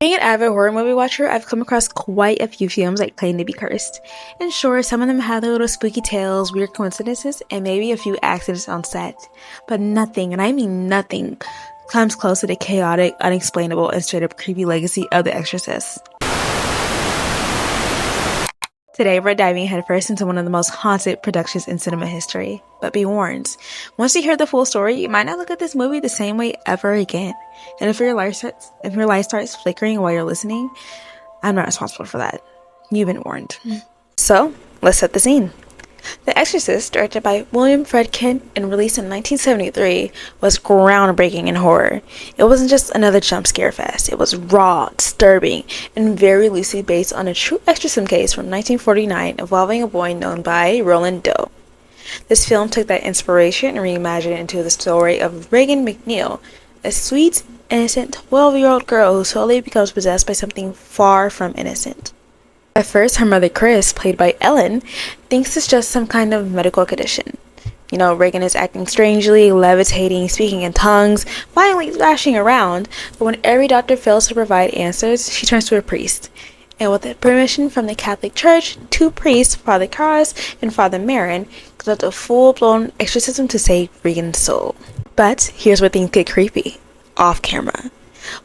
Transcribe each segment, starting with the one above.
Being an avid horror movie watcher, I've come across quite a few films that claim to be cursed. And sure, some of them have their little spooky tales, weird coincidences, and maybe a few accidents on set. But nothing, and I mean nothing, comes close to the chaotic, unexplainable, and straight up creepy legacy of The Exorcist. Today, we're diving headfirst into one of the most haunted productions in cinema history. But be warned, once you hear the full story, you might not look at this movie the same way ever again. And if your light starts flickering while you're listening, I'm not responsible for that. You've been warned. So, let's set the scene. The Exorcist, directed by William Friedkin and released in 1973, was groundbreaking in horror. It wasn't just another jump scare fest. It was raw, disturbing, and very loosely based on a true exorcism case from 1949 involving a boy known by Roland Doe. This film took that inspiration and reimagined it into the story of Regan McNeil, a sweet, innocent 12-year-old girl who slowly becomes possessed by something far from innocent. At first, her mother Chris, played by Ellen, thinks it's just some kind of medical condition. Reagan is acting strangely, levitating, speaking in tongues, violently thrashing around, but when every doctor fails to provide answers, she turns to a priest. And with the permission from the Catholic Church, two priests, Father Carras and Father Marin, conduct a full-blown exorcism to save Regan's soul. But here's where things get creepy. Off camera.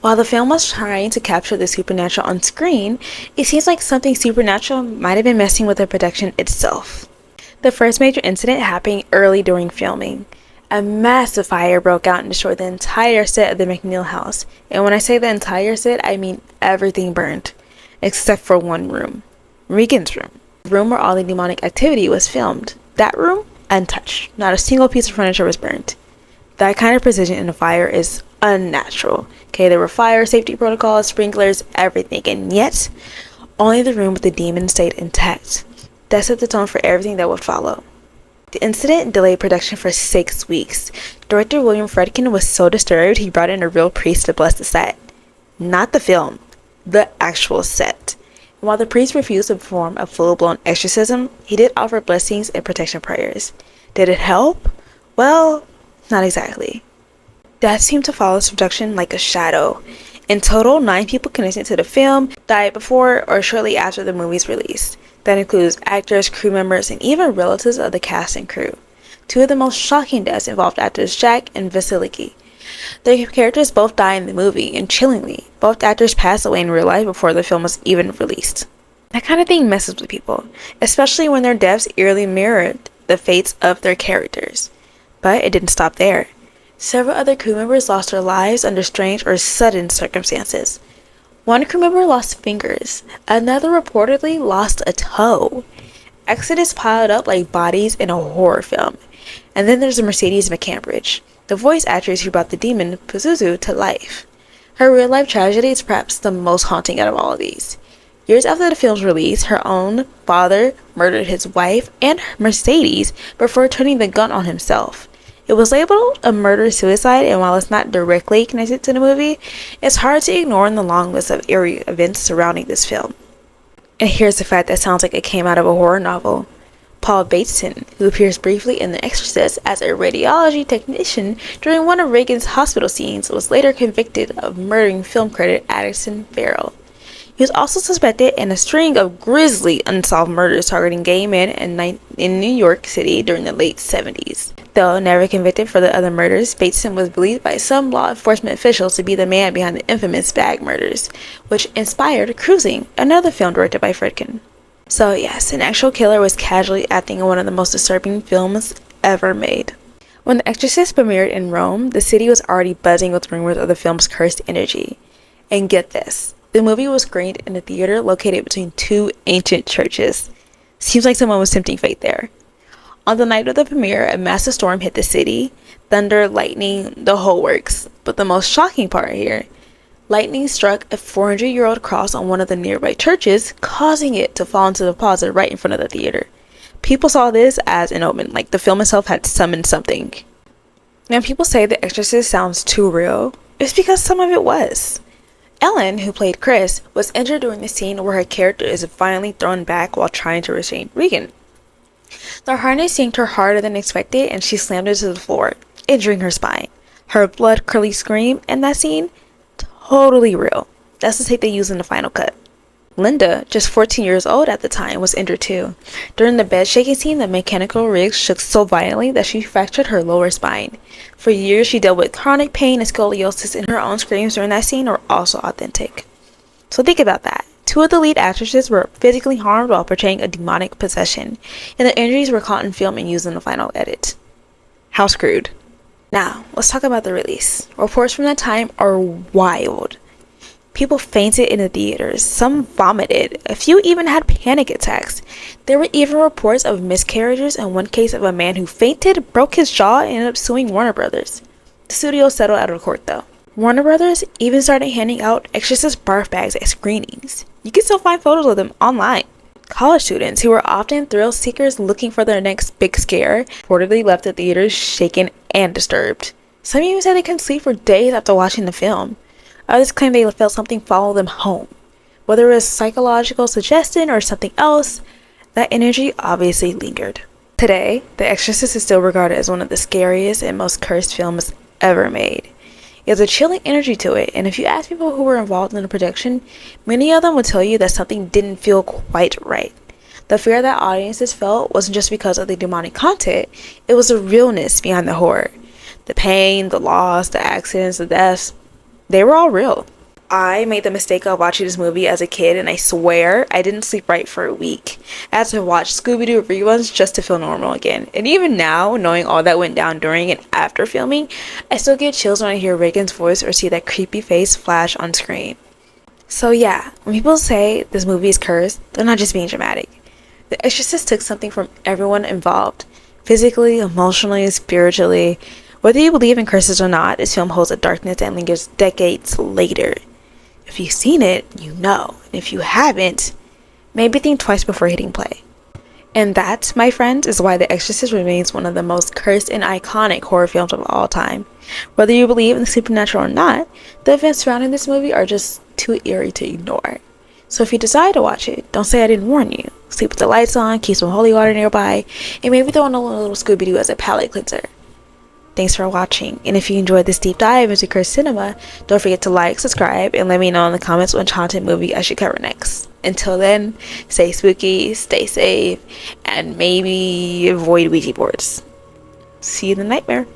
While the film was trying to capture the supernatural on screen, it seems like something supernatural might have been messing with the production itself. The first major incident happened early during filming. A massive fire broke out and destroyed the entire set of the McNeil house. And when I say the entire set, I mean everything burned. Except for one room. Regan's room. The room where all the demonic activity was filmed. That room, untouched. Not a single piece of furniture was burnt. That kind of precision in a fire is unnatural. Okay, there were fire safety protocols, sprinklers, everything, and yet only the room with the demon stayed intact. That set the tone for everything that would follow. The incident delayed production for 6 weeks. Director William Friedkin was so disturbed he brought in a real priest to bless the set. Not the film, the actual set. And while the priest refused to perform a full-blown exorcism, he did offer blessings and protection prayers. Did it help? Well, not exactly. Death seemed to follow this production like a shadow. In total, 9 people connected to the film died before or shortly after the movie's release. That includes actors, crew members, and even relatives of the cast and crew. 2 of the most shocking deaths involved actors Jack and Vasiliki. Their characters both die in the movie, and chillingly, both actors passed away in real life before the film was even released. That kind of thing messes with people, especially when their deaths eerily mirrored the fates of their characters. But it didn't stop there. Several other crew members lost their lives under strange or sudden circumstances. One crew member lost fingers, another reportedly lost a toe. Exodus piled up like bodies in a horror film. And then there's Mercedes McCambridge, the voice actress who brought the demon Pazuzu to life. Her real-life tragedy is perhaps the most haunting out of all of these. Years after the film's release, her own father murdered his wife and Mercedes before turning the gun on himself. It was labeled a murder-suicide, and while it's not directly connected to the movie, it's hard to ignore in the long list of eerie events surrounding this film. And here's the fact that sounds like it came out of a horror novel. Paul Bateson, who appears briefly in The Exorcist as a radiology technician during one of Regan's hospital scenes, was later convicted of murdering film critic Addison Farrell. He was also suspected in a string of grisly unsolved murders targeting gay men in New York City during the late 70s. Though never convicted for the other murders, Bateson was believed by some law enforcement officials to be the man behind the infamous bag murders, which inspired Cruising, another film directed by Friedkin. So yes, an actual killer was casually acting in one of the most disturbing films ever made. When The Exorcist premiered in Rome, the city was already buzzing with rumors of the film's cursed energy. And get this. The movie was screened in a theater located between 2 ancient churches. Seems like someone was tempting fate there. On the night of the premiere, a massive storm hit the city. Thunder, lightning, the whole works. But the most shocking part here, lightning struck a 400-year-old cross on one of the nearby churches, causing it to fall into the plaza right in front of the theater. People saw this as an omen, like the film itself had summoned something. Now, people say The Exorcist sounds too real. It's because some of it was. Ellen, who played Chris, was injured during the scene where her character is violently thrown back while trying to restrain Regan. The harness yanked her harder than expected and she slammed into the floor, injuring her spine. Her blood-curdling scream in that scene, totally real. That's the tape they used in the final cut. Linda, just 14 years old at the time, was injured too. During the bed shaking scene, the mechanical rig shook so violently that she fractured her lower spine. For years, she dealt with chronic pain and scoliosis, and her own screams during that scene were also authentic. So think about that. Two of the lead actresses were physically harmed while portraying a demonic possession, and the injuries were caught in film and used in the final edit. How screwed. Now, let's talk about the release. Reports from that time are wild. People fainted in the theaters, some vomited, a few even had panic attacks. There were even reports of miscarriages and one case of a man who fainted, broke his jaw, and ended up suing Warner Brothers. The studio settled out of court though. Warner Brothers even started handing out Exorcist barf bags at screenings. You can still find photos of them online. College students, who were often thrill seekers looking for their next big scare, reportedly left the theaters shaken and disturbed. Some even said they couldn't sleep for days after watching the film. Others claimed they felt something follow them home. Whether it was psychological suggestion or something else, that energy obviously lingered. Today, The Exorcist is still regarded as one of the scariest and most cursed films ever made. It has a chilling energy to it, and if you ask people who were involved in the production, many of them will tell you that something didn't feel quite right. The fear that audiences felt wasn't just because of the demonic content, it was the realness behind the horror. The pain, the loss, the accidents, the deaths, they were all real. I made the mistake of watching this movie as a kid, and I swear I didn't sleep right for a week. I had to watch Scooby-Doo reruns just to feel normal again. And even now, knowing all that went down during and after filming, I still get chills when I hear Reagan's voice or see that creepy face flash on screen. So yeah, when people say this movie is cursed, they're not just being dramatic. The Exorcist took something from everyone involved, physically, emotionally, spiritually. Whether you believe in curses or not, this film holds a darkness that lingers decades later. If you've seen it, you know. And if you haven't, maybe think twice before hitting play. And that, my friends, is why The Exorcist remains one of the most cursed and iconic horror films of all time. Whether you believe in the supernatural or not, the events surrounding this movie are just too eerie to ignore. So if you decide to watch it, don't say I didn't warn you. Sleep with the lights on, keep some holy water nearby, and maybe throw in a little Scooby-Doo as a palate cleanser. Thanks for watching, and if you enjoyed this deep dive into cursed cinema, don't forget to like, subscribe, and let me know in the comments which haunted movie I should cover next. Until then, stay spooky, stay safe, and maybe avoid Ouija boards. See you in the nightmare.